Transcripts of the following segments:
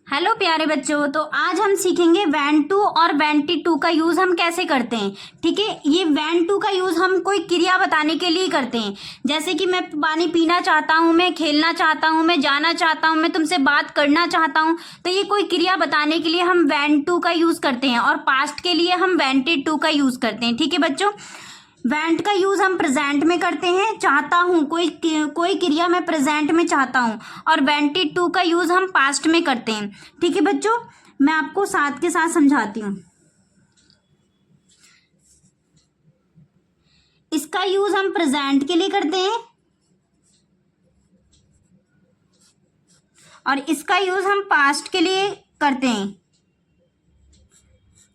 Hello प्यारे बच्चों, तो आज हम सीखेंगे वैन टू और वैनिटी टू का यूज़ हम कैसे करते हैं। ठीक है, ये वैन टू का यूज़ हम कोई क्रिया बताने के लिए करते हैं। जैसे कि मैं पानी पीना चाहता हूँ, मैं खेलना चाहता हूँ, मैं जाना चाहता हूँ, मैं तुमसे बात करना चाहता हूँ, तो ये कोई क्रिया बताने के लिए हम वैन टू का यूज़ करते हैं और पास्ट के लिए हम वैनिटी टू का यूज़ करते हैं। ठीक है बच्चों, वैंट का यूज हम प्रेजेंट में करते हैं, चाहता हूँ, कोई क्रिया मैं प्रेजेंट में चाहता हूँ, और वैनिटी टू का यूज हम पास्ट में करते हैं। ठीक है बच्चों, मैं आपको साथ के साथ समझाती हूँ। इसका यूज हम प्रेजेंट के लिए करते हैं और इसका यूज हम पास्ट के लिए करते हैं।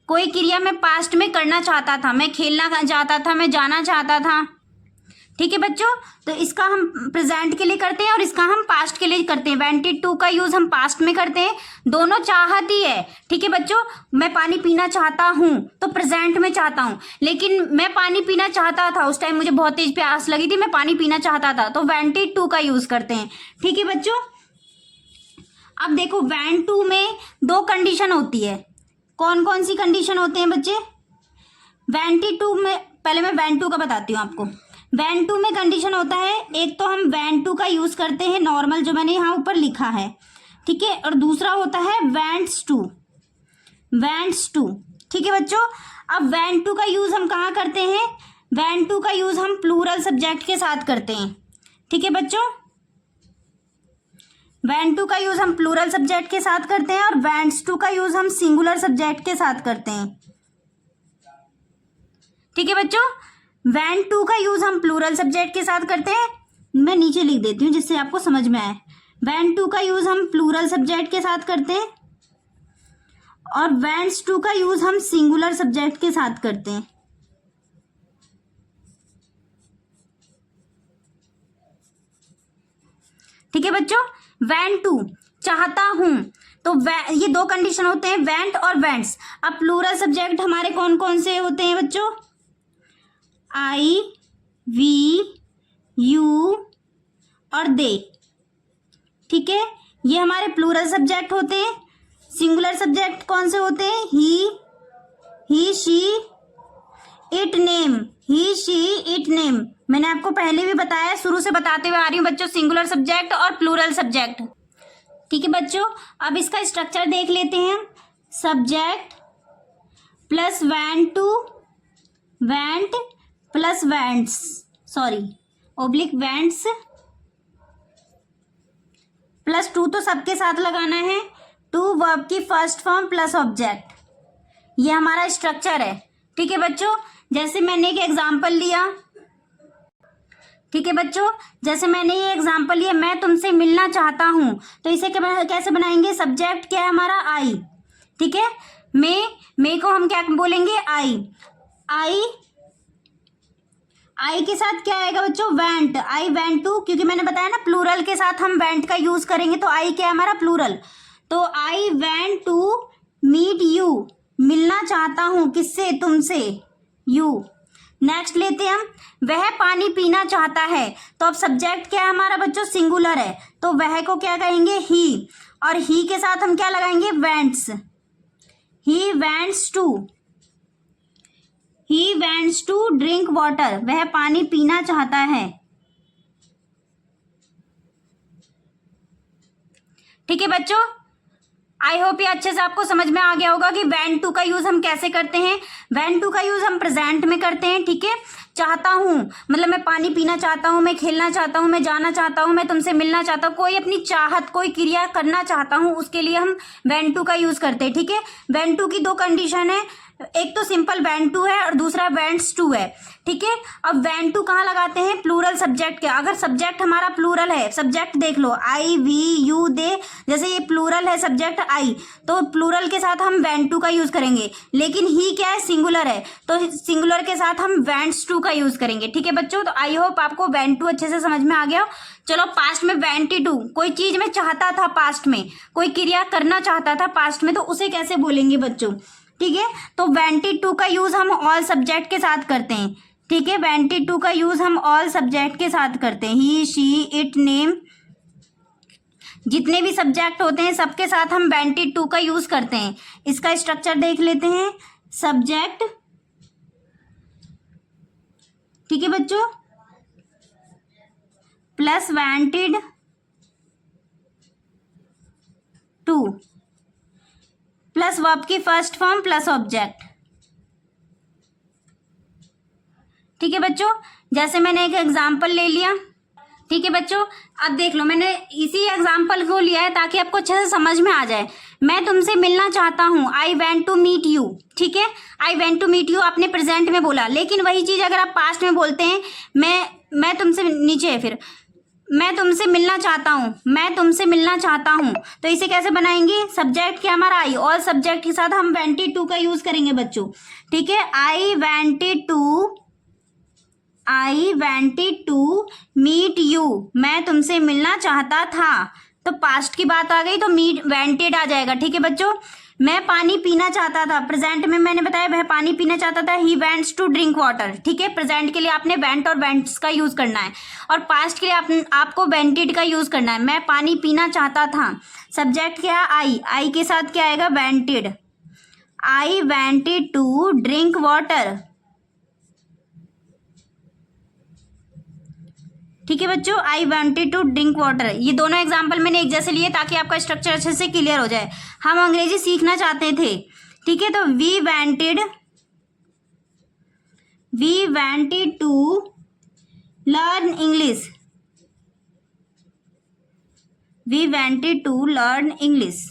कोई क्रिया मैं पास्ट में करना चाहता था, मैं खेलना चाहता था, मैं जाना चाहता था। ठीक है बच्चों, तो इसका हम प्रेजेंट के लिए करते हैं और इसका हम पास्ट के लिए करते हैं। वैनिटी टू का यूज हम पास्ट में करते हैं, दोनों चाहत ही है। ठीक है बच्चों, मैं पानी पीना चाहता हूँ तो प्रेजेंट में चाहता हूँ, लेकिन मैं पानी पीना चाहता था, उस टाइम मुझे बहुत तेज प्यास लगी थी, मैं पानी पीना चाहता था, तो वैनिटी टू का यूज करते हैं। ठीक है बच्चों, अब देखो वैन टू में दो कंडीशन होती है। कौन कौन सी कंडीशन होते हैं बच्चे? वैनिटी टू में, पहले मैं वैन टू का बताती हूँ आपको। वैन टू में कंडीशन होता है, एक तो हम वैन टू का यूज करते हैं नॉर्मल, जो मैंने यहाँ ऊपर लिखा है, ठीक है, और दूसरा होता है वैंट्स टू। वैंट्स टू, ठीक है बच्चों। अब वैन टू का यूज हम कहाँ करते हैं? वैन टू का यूज हम प्लूरल सब्जेक्ट के साथ करते हैं। ठीक है बच्चों, वैन टू का यूज हम प्लूरल सब्जेक्ट के साथ करते हैं और वैंट्स टू का यूज हम सिंगुलर सब्जेक्ट के साथ करते हैं। ठीक है बच्चों, वैन टू का यूज हम प्लूरल सब्जेक्ट के साथ करते हैं, मैं नीचे लिख देती हूँ जिससे आपको समझ में आए। वैन टू का यूज हम प्लूरल सब्जेक्ट के साथ करते हैं और वैंट्स टू का यूज हम सिंगुलर सब्जेक्ट के साथ करते हैं। ठीक है बच्चों, वैन टू चाहता हूं, तो ये दो कंडीशन होते हैं, वैंट और वैंट्स। अब प्लूरल सब्जेक्ट हमारे कौन कौन से होते हैं बच्चों? आई, वी, यू और दे। ठीक है, ये हमारे प्लूरल सब्जेक्ट होते हैं। सिंगुलर सब्जेक्ट कौन से होते हैं? He, she, it, name. He, she, it, name. मैंने आपको पहले भी बताया, शुरू से बताते हुए आ रही हूँ बच्चों, सिंगुलर सब्जेक्ट और प्लूरल सब्जेक्ट। ठीक है बच्चों, अब इसका स्ट्रक्चर देख लेते हैं। Subject plus want to, want plus wants, sorry oblique wants plus to, तो सबके साथ लगाना है, टू वर्ब की फर्स्ट फॉर्म प्लस ऑब्जेक्ट। ये हमारा स्ट्रक्चर है। ठीक है बच्चों, जैसे मैंने एक एग्जांपल लिया, ठीक है बच्चों, जैसे मैंने ये एग्जांपल लिया, मैं तुमसे मिलना चाहता हूं, तो इसे कैसे बनाएंगे? सब्जेक्ट क्या है हमारा? आई। ठीक है, मे को हम क्या बोलेंगे? आई के साथ क्या आएगा बच्चों? वैंट। आई वैंट टू, क्योंकि मैंने बताया ना प्लूरल के साथ हम वैंट का यूज करेंगे, तो आई क्या है हमारा? प्लूरल। तो आई वैंट टू मीट यू, मिलना चाहता हूं, किससे? तुमसे, यू। नेक्स्ट लेते हैं हम, वह पानी पीना चाहता है, तो अब सब्जेक्ट क्या है हमारा बच्चों? सिंगुलर है, तो वह को क्या कहेंगे? ही, और ही के साथ हम क्या लगाएंगे? वैंट्स। ही वैंट्स टू ड्रिंक वाटर, वह पानी पीना चाहता है। ठीक है बच्चों, आई होप ये अच्छे से आपको समझ में आ गया होगा कि वैन टू का यूज हम कैसे करते हैं। वैन टू का यूज हम प्रेजेंट में करते हैं। ठीक है, चाहता हूं मतलब मैं पानी पीना चाहता हूं, मैं खेलना चाहता हूं, मैं जाना चाहता हूं, मैं तुमसे मिलना चाहता हूं, कोई अपनी चाहत, कोई क्रिया करना चाहता हूं, उसके लिए हम वैन टू का यूज करते हैं। ठीक है, वैन टू की दो कंडीशन है, एक तो सिंपल वैन टू है और दूसरा वैंट्स टू है। ठीक है, अब वैन टू कहाँ लगाते हैं? प्लूरल सब्जेक्ट के। अगर सब्जेक्ट हमारा प्लूरल है, सब्जेक्ट देख लो, आई, वी, यू, दे, जैसे ये प्लूरल है सब्जेक्ट आई, तो प्लूरल के साथ हम वैन टू का यूज करेंगे। लेकिन ही क्या है? सिंगुलर है, तो सिंगुलर के साथ हम वैंट्स टू का यूज करेंगे। ठीक है बच्चों, तो आई होप आपको वैन टू अच्छे से समझ में आ गया। चलो पास्ट में वैनिटी टू, कोई चीज में चाहता था पास्ट में, कोई क्रिया करना चाहता था पास्ट में, तो उसे कैसे बोलेंगे बच्चों? ठीक है, तो वैनिटी टू का यूज हम ऑल सब्जेक्ट के साथ करते हैं। ठीक है, वैनिटी टू का यूज हम ऑल सब्जेक्ट के साथ करते हैं, ही, शी, इट, नेम। जितने भी सब्जेक्ट होते हैं सबके साथ हम वेंटेड टू का यूज करते हैं। इसका स्ट्रक्चर देख लेते हैं। सब्जेक्ट, ठीक है बच्चों, plus wanted to plus verb की फर्स्ट फॉर्म प्लस ऑब्जेक्ट। ठीक है बच्चों, जैसे मैंने एक एग्जाम्पल ले लिया। ठीक है बच्चों, अब देख लो, मैंने इसी एग्जाम्पल को लिया है ताकि आपको अच्छे से समझ में आ जाए। मैं तुमसे मिलना चाहता हूँ, I want to meet you. ठीक है, I want to meet you आपने प्रेजेंट में बोला, लेकिन वही चीज अगर आप पास्ट में बोलते हैं, मैं तुमसे नीचे है, फिर मैं तुमसे मिलना चाहता हूँ, मैं तुमसे मिलना चाहता हूँ, तो इसे कैसे बनाएंगे? सब्जेक्ट क्या हमारा आई, और सब्जेक्ट के साथ हम वेंटेड टू का यूज करेंगे बच्चों। ठीक है, आई वेंटेड टू मीट यू, मैं तुमसे मिलना चाहता था, तो पास्ट की बात आ गई तो मीट वेंटेड आ जाएगा। ठीक है बच्चों, मैं पानी पीना चाहता था, प्रेजेंट में मैंने बताया वह पानी पीना चाहता था, ही वेंट्स टू ड्रिंक वाटर। ठीक है, प्रेजेंट के लिए आपने वेंट और वेंट्स का यूज करना है, और पास्ट के लिए आपको वेंटेड का यूज करना है। मैं पानी पीना चाहता था, सब्जेक्ट क्या है? आई के साथ क्या आएगा? Wanted. I wanted to drink water. ठीक है बच्चों, I wanted to drink water. ये दोनों एग्जाम्पल मैंने एक जैसे लिए ताकि आपका स्ट्रक्चर अच्छे से क्लियर हो जाए। हम अंग्रेजी सीखना चाहते थे, ठीक है, तो we wanted to learn English. We wanted to learn English.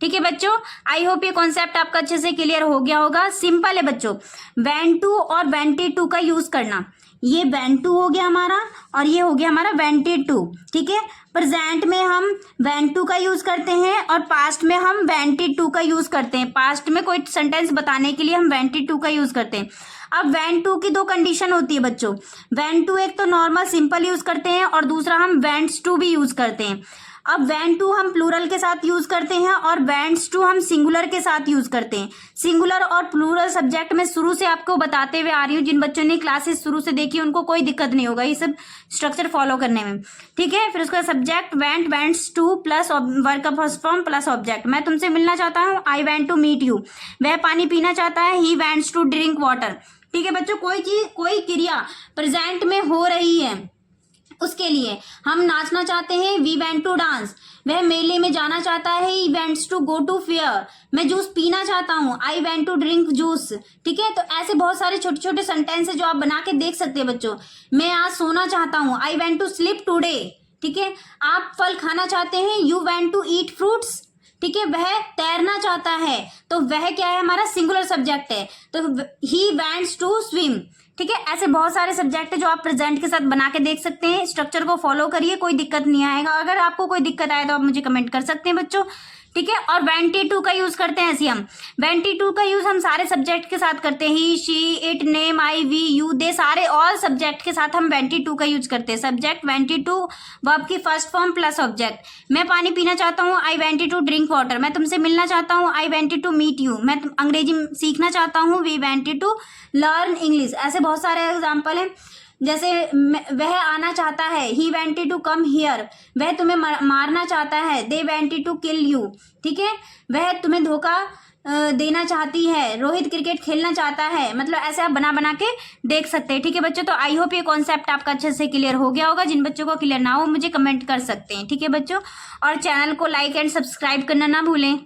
ठीक है बच्चों, आई होप ये कॉन्सेप्ट आपका अच्छे से क्लियर हो गया होगा। सिंपल है बच्चों, वेंट टू और वेंटेड टू का यूज करना। ये वेंट टू हो गया हमारा और ये हो गया हमारा वेंटेड टू। ठीक है, प्रेजेंट में हम वेंट टू का यूज करते हैं और पास्ट में हम वेंटेड टू का यूज करते हैं। पास्ट में कोई सेंटेंस बताने के लिए हम वेंटेड टू का यूज करते हैं। अब वेंट टू की दो कंडीशन होती है बच्चों। वेंट टू एक तो नॉर्मल सिंपल यूज करते हैं और दूसरा हम वेंट्स टू भी यूज करते हैं। अब वेंट टू हम प्लूरल के साथ यूज करते हैं और वेंट्स टू हम सिंगुलर के साथ यूज करते हैं। सिंगुलर और प्लूरल सब्जेक्ट में शुरू से आपको बताते हुए आ रही हूँ। जिन बच्चों ने क्लासेस शुरू से देखी उनको कोई दिक्कत नहीं होगा ये सब स्ट्रक्चर फॉलो करने में। ठीक है, फिर उसका subject want, wants to plus verb का फर्स्ट फॉर्म प्लस ऑब्जेक्ट। मैं तुमसे मिलना चाहता हूँ, I want to meet you. वह पानी पीना चाहता है, he wants to drink water. ठीक है बच्चों, कोई चीज कोई क्रिया प्रेजेंट में हो रही है उसके लिए हम नाचना चाहते हैं, वी वेंट टू डांस। वह मेले में जाना चाहता है, he wants to go to fair. मैं जूस पीना चाहता हूँ, I want to drink juice. ठीक है, तो ऐसे बहुत सारे छोटे छोटे सेंटेंस है जो आप बना के देख सकते हैं बच्चों। मैं आज सोना चाहता हूँ, I want to sleep today. ठीक है, आप फल खाना चाहते हैं, you want to eat fruits. ठीक है, वह तैरना चाहता है, तो वह क्या है हमारा सिंगुलर सब्जेक्ट है, तो ही वेंट्स टू स्विम। ठीक है, ऐसे बहुत सारे सब्जेक्ट है जो आप प्रेजेंट के साथ बना के देख सकते हैं। स्ट्रक्चर को फॉलो करिए, कोई दिक्कत नहीं आएगा। अगर आपको कोई दिक्कत आए तो आप मुझे कमेंट कर सकते हैं बच्चों। ठीक है, और वेंटेड टू का यूज करते हैं ऐसे हम। वेंटेड टू का यूज हम सारे सब्जेक्ट के साथ करते हैं, he, she, it, name, I, we, you, they, सारे ऑल सब्जेक्ट के साथ हम वेंटेड टू का यूज करते हैं। सब्जेक्ट वेंटेड टू, वर्ब की फर्स्ट फॉर्म प्लस ऑब्जेक्ट। मैं पानी पीना चाहता हूँ, I wanted to drink water. मैं तुमसे मिलना चाहता हूँ, I wanted to meet you. मैं अंग्रेजी सीखना चाहता हूँ, we wanted to learn English. ऐसे बहुत सारे एग्जाम्पल हैं। जैसे वह आना चाहता है, ही वेंटेड टू कम हियर। वह तुम्हें मारना चाहता है, दे वेंटेड टू किल यू। ठीक है, वह तुम्हें धोखा देना चाहती है, रोहित क्रिकेट खेलना चाहता है। मतलब ऐसे आप बना बना के देख सकते हैं। ठीक है बच्चों, तो आई होप ये कॉन्सेप्ट आपका अच्छे से क्लियर हो गया होगा। जिन बच्चों को क्लियर ना हो मुझे कमेंट कर सकते हैं। ठीक है बच्चों, और चैनल को लाइक एंड सब्सक्राइब करना ना भूलें।